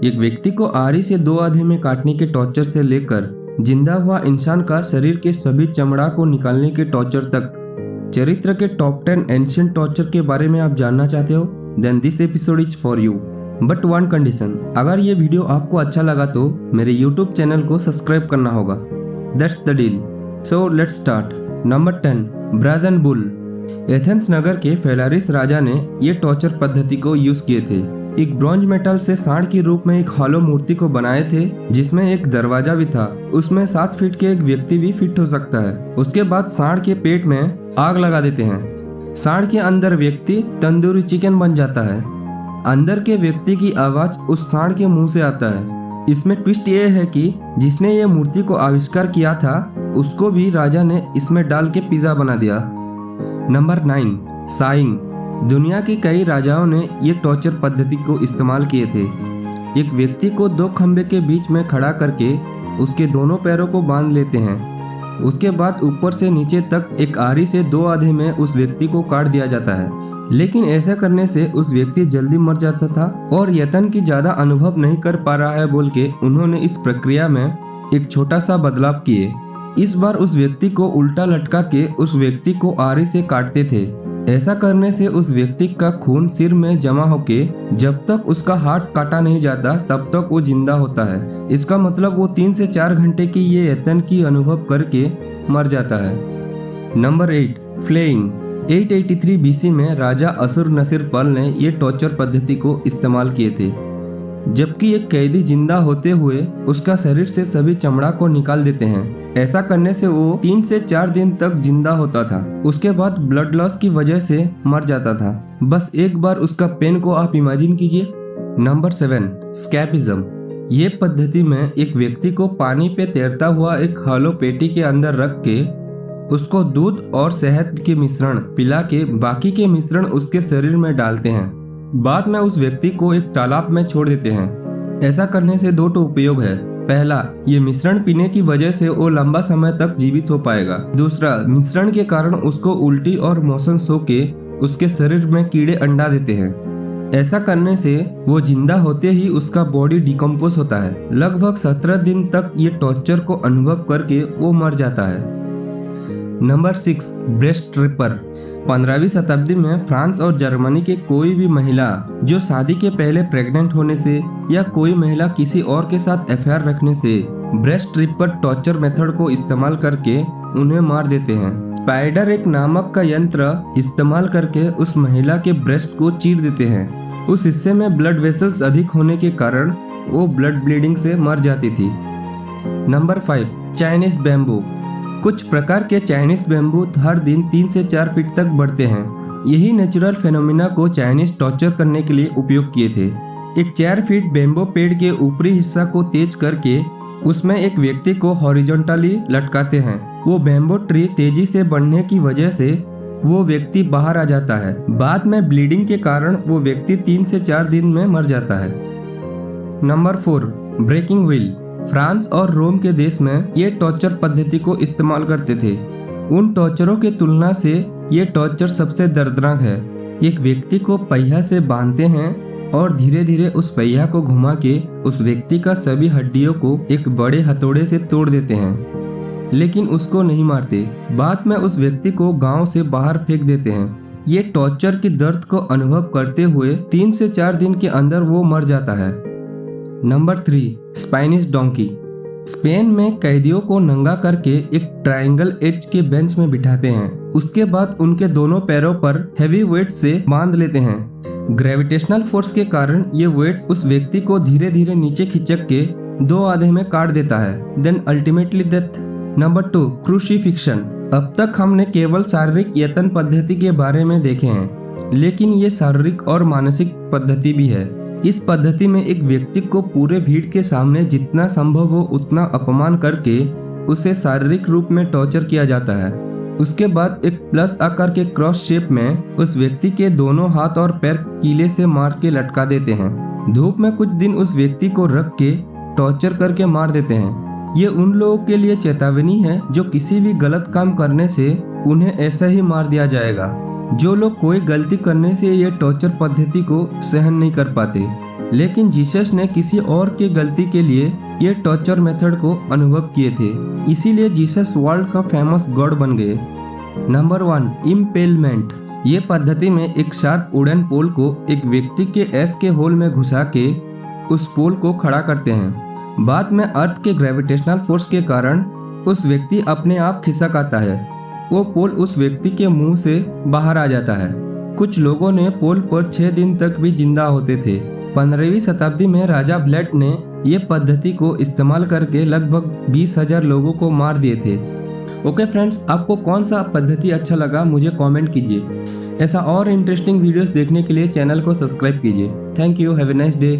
एक व्यक्ति को आरी से दो आधे में काटने के टॉर्चर से लेकर जिंदा हुआ इंसान का शरीर के सभी चमड़ा को निकालने के टॉर्चर तक, चरित्र के टॉप 10 एंशिएंट टॉर्चर के बारे में आप जानना चाहते हो? Then this episode is for you. But one condition, अगर ये वीडियो आपको अच्छा लगा तो मेरे यूट्यूब चैनल को सब्सक्राइब करना होगा। That's the deal. So let's start. Number 10, brazen bull. Athens नगर के फेलारिस राजा ने ये टॉर्चर पद्धति को यूज किए थे। एक ब्रॉन्ज मेटल से सांड के रूप में एक हॉलो मूर्ति को बनाए थे जिसमें एक दरवाजा भी था। उसमें 7 फीट के एक व्यक्ति भी फिट हो सकता है। उसके बाद सांड के पेट में आग लगा देते हैं। सांड के अंदर व्यक्ति तंदूरी चिकन बन जाता है। अंदर के व्यक्ति की आवाज उस सांड के मुंह से आता है। इसमें ट्विस्ट ये है कि जिसने ये मूर्ति को आविष्कार किया था उसको भी राजा ने इसमें डाल के पिज्जा बना दिया। Number 9, saying. दुनिया के कई राजाओं ने ये टॉर्चर पद्धति को इस्तेमाल किए थे। एक व्यक्ति को 2 खंबे के बीच में खड़ा करके उसके दोनों पैरों को बांध लेते हैं। उसके बाद ऊपर से नीचे तक एक आरी से 2 आधे में उस व्यक्ति को काट दिया जाता है। लेकिन ऐसा करने से उस व्यक्ति जल्दी मर जाता था और यतन की ज्यादा अनुभव नहीं कर पा रहा है बोल के उन्होंने इस प्रक्रिया में एक छोटा सा बदलाव किए। इस बार उस व्यक्ति को उल्टा लटका के उस व्यक्ति को आरी से काटते थे। ऐसा करने से उस व्यक्ति का खून सिर में जमा होके जब तक उसका हाथ काटा नहीं जाता तब तक वो जिंदा होता है। इसका मतलब वो 3 से 4 घंटे की ये यतन की अनुभव करके मर जाता है। Number 8, flaying. 883 BC में राजा असुरनसिरपल ने ये टॉर्चर पद्धति को इस्तेमाल किए थे। जबकि एक कैदी जिंदा होते हुए उसका शरीर से सभी चमड़ा को निकाल देते हैं। ऐसा करने से वो 3 से 4 दिन तक जिंदा होता था। उसके बाद ब्लड लॉस की वजह से मर जाता था। बस एक बार उसका पेन को आप इमेजिन कीजिए। नंबर 7, स्कैपिज्म। ये पद्धति में एक व्यक्ति को पानी पे तैरता हुआ एक हॉलो पेटी के अंदर रख के उसको दूध और शहद के मिश्रण पिला के बाकी के मिश्रण उसके शरीर में डालते हैं। बाद में उस व्यक्ति को एक तालाब में छोड़ देते हैं। ऐसा करने से 2 उपयोग है। पहला, ये मिश्रण पीने की वजह से वो लंबा समय तक जीवित हो पाएगा। दूसरा, मिश्रण के कारण उसको उल्टी और मोशन सो के उसके शरीर में कीड़े अंडा देते हैं। ऐसा करने से वो जिंदा होते ही उसका बॉडी डिकम्पोज होता है। लगभग 17 दिन तक ये टॉर्चर को अनुभव करके वो मर जाता है। Number 6, breast ripper. 15वीं शताब्दी में फ्रांस और जर्मनी के कोई भी महिला जो शादी के पहले प्रेग्नेंट होने से या कोई महिला किसी और के साथ अफेयर रखने से ब्रेस्ट रिपर टॉर्चर मेथड को इस्तेमाल करके उन्हें मार देते हैं। स्पाइडर एक नामक का यंत्र इस्तेमाल करके उस महिला के ब्रेस्ट को चीर देते हैं। उस हिस्से में ब्लड वेसल्स अधिक होने के कारण वो ब्लड ब्लीडिंग से मर जाती थी। Number 5, Chinese bamboo. कुछ प्रकार के चाइनीज बैम्बू हर दिन 3 से 4 फीट तक बढ़ते हैं। यही नेचुरल फेनोमेना को चाइनीज टॉर्चर करने के लिए उपयोग किए थे। एक 4 फीट बैम्बू पेड़ के ऊपरी हिस्सा को तेज करके उसमें एक व्यक्ति को हॉरिजॉन्टली लटकाते हैं। वो बैम्बू ट्री तेजी से बढ़ने की वजह से वो व्यक्ति बाहर आ जाता है। बाद में ब्लीडिंग के कारण वो व्यक्ति 3 से 4 दिन में मर जाता है। Number 4, breaking wheel. फ्रांस और रोम के देश में ये टॉर्चर पद्धति को इस्तेमाल करते थे। उन टॉर्चरों की तुलना से ये टॉर्चर सबसे दर्दनाक है। एक व्यक्ति को पहिया से बांधते हैं और धीरे धीरे उस पहिया को घुमा के उस व्यक्ति का सभी हड्डियों को एक बड़े हथौड़े से तोड़ देते हैं, लेकिन उसको नहीं मारते। बाद में उस व्यक्ति को गांव से बाहर फेंक देते हैं। ये टॉर्चर की दर्द को अनुभव करते हुए 3 से 4 दिन के अंदर वो मर जाता है। Number 3, Spanish donkey. स्पेन में कैदियों को नंगा करके एक ट्रायंगल एज के बेंच में बिठाते हैं। उसके बाद उनके दोनों पैरों पर हेवी वेट से बांध लेते हैं। ग्रेविटेशनल फोर्स के कारण ये वेट्स उस व्यक्ति को धीरे धीरे नीचे खिंचक के 2 आधे में काट देता है। Then ultimately death. Number 2, crucifixion. अब तक हमने केवल शारीरिक यतन पद्धति के बारे में देखे हैं, लेकिन ये शारीरिक और मानसिक पद्धति भी है। इस पद्धति में एक व्यक्ति को पूरे भीड़ के सामने जितना संभव हो उतना अपमान करके उसे शारीरिक रूप में टॉर्चर किया जाता है। उसके बाद एक प्लस आकार के क्रॉस शेप में उस व्यक्ति के दोनों हाथ और पैर कीले से मार के लटका देते हैं। धूप में कुछ दिन उस व्यक्ति को रख के टॉर्चर करके मार देते हैं। ये उन लोगों के लिए चेतावनी है जो किसी भी गलत काम करने से उन्हें ऐसा ही मार दिया जाएगा। जो लोग कोई गलती करने से ये टॉर्चर पद्धति को सहन नहीं कर पाते। लेकिन जीसस ने किसी और की गलती के लिए ये टॉर्चर मेथड को अनुभव किए थे, इसीलिए जीसस वर्ल्ड का फेमस गॉड बन गए। नंबर 1, इम्पेलमेंट। ये पद्धति में एक शार्प वुडन पोल को एक व्यक्ति के एस के होल में घुसा के उस पोल को खड़ा करते हैं। बाद में अर्थ के ग्रेविटेशनल फोर्स के कारण उस व्यक्ति अपने आप खिसक आता है। वो पोल उस व्यक्ति के मुंह से बाहर आ जाता है। कुछ लोगों ने पोल पर 6 दिन तक भी जिंदा होते थे। 15वीं शताब्दी में राजा ब्लड ने ये पद्धति को इस्तेमाल करके लगभग 20,000 लोगों को मार दिए थे। ओके फ्रेंड्स, आपको कौन सा पद्धति अच्छा लगा मुझे कमेंट कीजिए। ऐसा और इंटरेस्टिंग वीडियोस देखने के लिए चैनल को सब्सक्राइब कीजिए। Thank you, have a nice day.